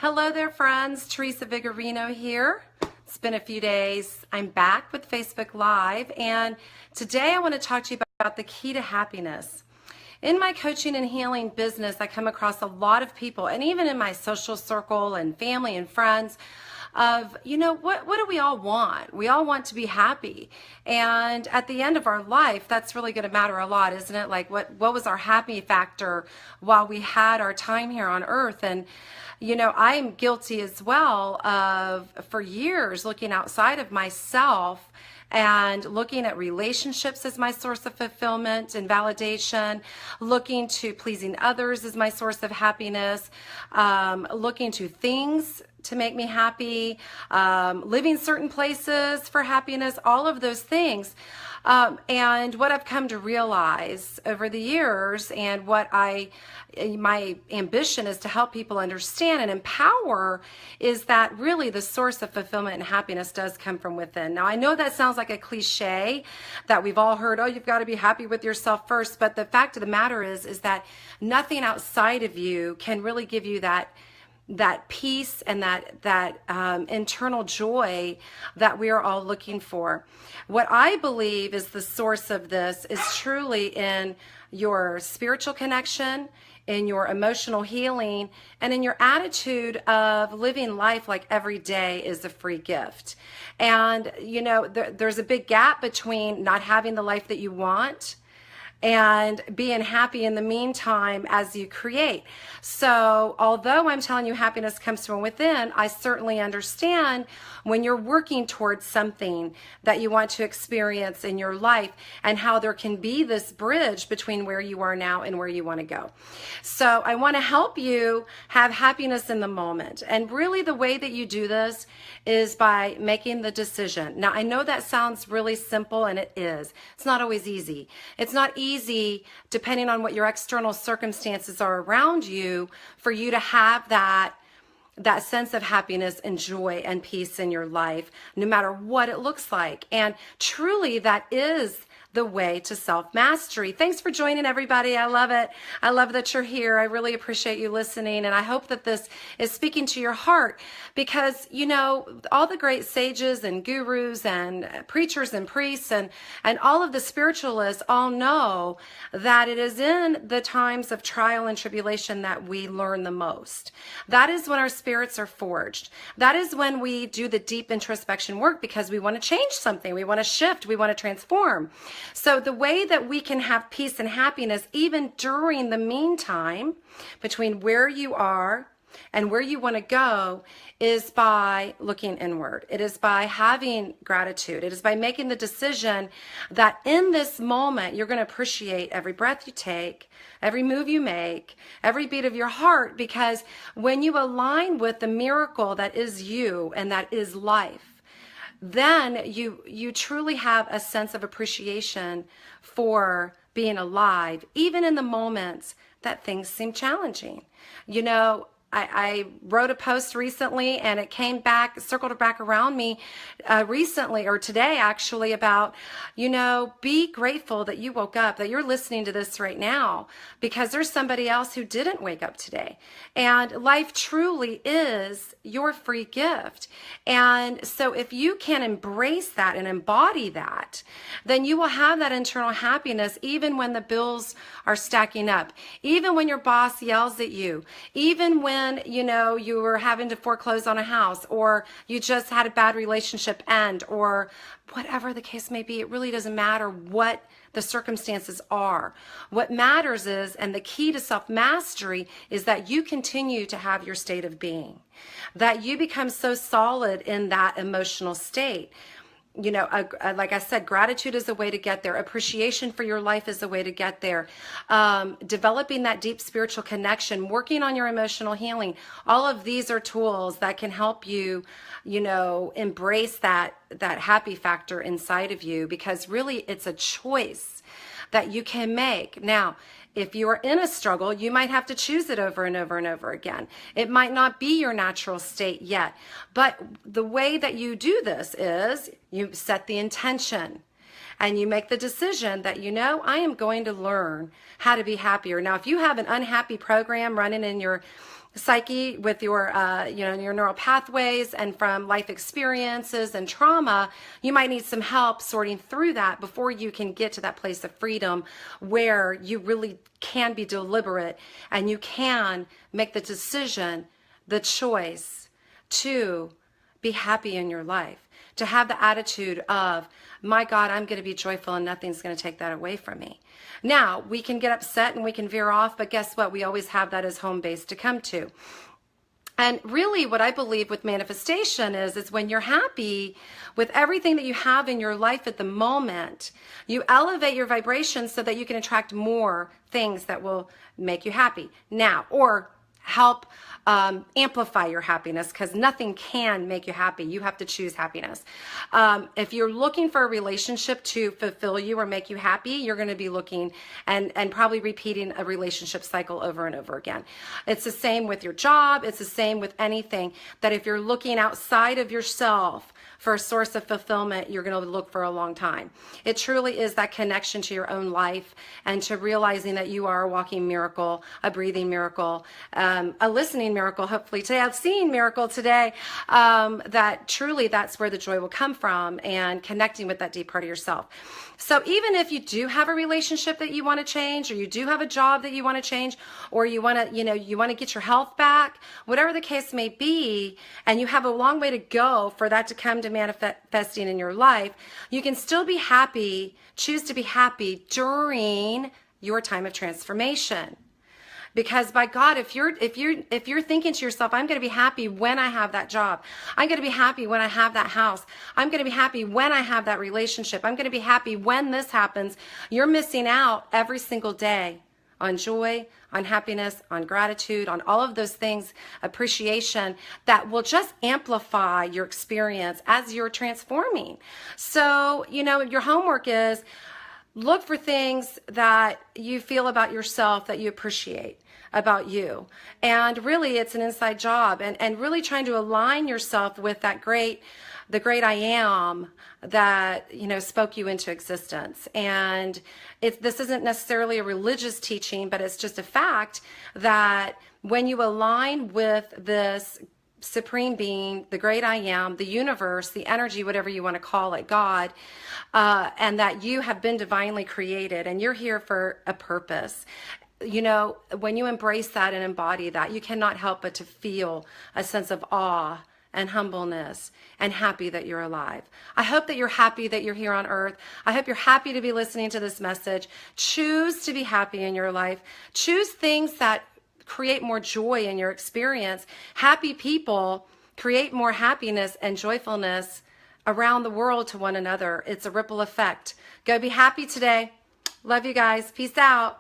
Hello there, friends. Teresa Vigorino here. It's been a few days. I'm back with Facebook Live, and today I want to talk to you about the key to happiness. In my coaching and healing business, I come across a lot of people, and even in my social circle and family and friends, of, what do we all want? We all want to be happy. And at the end of our life, that's really going to matter a lot, isn't it? Like what was our happy factor while we had our time here on earth? And I'm guilty as well of, for years, looking outside of myself and looking at relationships as my source of fulfillment and validation, looking to pleasing others as my source of happiness, looking to things to make me happy, living certain places for happiness, all of those things. And what I've come to realize over the years, and my ambition is to help people understand and empower, is that really the source of fulfillment and happiness does come from within. Now, I know that sounds like a cliche that we've all heard, oh, you've got to be happy with yourself first. But the fact of the matter is that nothing outside of you can really give you that peace and that internal joy that we are all looking for. What I believe is the source of this is truly in your spiritual connection, in your emotional healing, and in your attitude of living life like every day is a free gift. And, there's a big gap between not having the life that you want and being happy in the meantime as you create. So although I'm telling you happiness comes from within, I certainly understand when you're working towards something that you want to experience in your life and how there can be this bridge between where you are now and where you want to go. So I want to help you have happiness in the moment. And really the way that you do this is by making the decision. Now, I know that sounds really simple, and it is. It's not always easy. It's not easy, depending on what your external circumstances are around you, for you to have that sense of happiness and joy and peace in your life, no matter what it looks like. And truly, that is the way to self-mastery. Thanks for joining, everybody. I love it. I love that you're here. I really appreciate you listening. And I hope that this is speaking to your heart because, all the great sages and gurus and preachers and priests and all of the spiritualists all know that it is in the times of trial and tribulation that we learn the most. That is when our spirits are forged. That is when we do the deep introspection work because we want to change something. We want to shift. We want to transform. So the way that we can have peace and happiness even during the meantime between where you are and where you want to go is by looking inward. It is by having gratitude. It is by making the decision that in this moment you're going to appreciate every breath you take, every move you make, every beat of your heart, because when you align with the miracle that is you and that is life, then you truly have a sense of appreciation for being alive, even in the moments that things seem challenging. I wrote a post recently, and it circled back around me recently, or today actually, about, be grateful that you woke up, that you're listening to this right now, because there's somebody else who didn't wake up today. And life truly is your free gift. And so if you can embrace that and embody that, then you will have that internal happiness even when the bills are stacking up, even when your boss yells at you, even when you were having to foreclose on a house, or you just had a bad relationship end, or whatever the case may be. It really doesn't matter what the circumstances are. What matters is, and the key to self-mastery is, that you continue to have your state of being, that you become so solid in that emotional state. Like I said, gratitude is a way to get there. Appreciation for your life is a way to get there. Developing that deep spiritual connection, working on your emotional healing. All of these are tools that can help you, embrace that happy factor inside of you, because really it's a choice that you can make. Now, if you are in a struggle, you might have to choose it over and over and over again. It might not be your natural state yet. But the way that you do this is you set the intention. and you make the decision that, I am going to learn how to be happier. Now, if you have an unhappy program running in your psyche with your, your neural pathways and from life experiences and trauma, you might need some help sorting through that before you can get to that place of freedom where you really can be deliberate and you can make the decision, the choice to be happy in your life, to have the attitude of, my God, I'm going to be joyful and nothing's going to take that away from me. Now, we can get upset and we can veer off, but guess what? We always have that as home base to come to. And really what I believe with manifestation is when you're happy with everything that you have in your life at the moment, you elevate your vibration so that you can attract more things that will make you happy now, or help amplify your happiness, because nothing can make you happy. You have to choose happiness. If you're looking for a relationship to fulfill you or make you happy, you're going to be looking and probably repeating a relationship cycle over and over again. It's the same with your job. It's the same with anything, that if you're looking outside of yourself for a source of fulfillment, you're going to look for a long time. It truly is that connection to your own life and to realizing that you are a walking miracle, a breathing miracle, a listening miracle, hopefully today, a seeing miracle today, that truly that's where the joy will come from, and connecting with that deep part of yourself. So even if you do have a relationship that you want to change, or you do have a job that you want to change, or you want to, you want to get your health back, whatever the case may be, and you have a long way to go for that to come to manifesting in your life, you can still be happy, choose to be happy during your time of transformation. Because by God, if you're thinking to yourself, I'm going to be happy when I have that job, I'm going to be happy when I have that house, I'm going to be happy when I have that relationship, I'm going to be happy when this happens, you're missing out every single day on joy, on happiness, on gratitude, on all of those things, appreciation that will just amplify your experience as you're transforming. So, your homework is, look for things that you feel about yourself that you appreciate about you. And really, it's an inside job, and really trying to align yourself with the great I am that, spoke you into existence. And this isn't necessarily a religious teaching, but it's just a fact that when you align with this supreme being, the great I am, the universe, the energy, whatever you want to call it, God, and that you have been divinely created and you're here for a purpose. When you embrace that and embody that, you cannot help but to feel a sense of awe and humbleness and happy that you're alive. I hope that you're happy that you're here on earth. I hope you're happy to be listening to this message. Choose to be happy in your life. Choose things that create more joy in your experience. Happy people create more happiness and joyfulness around the world to one another. It's a ripple effect. Go be happy today. Love you guys. Peace out.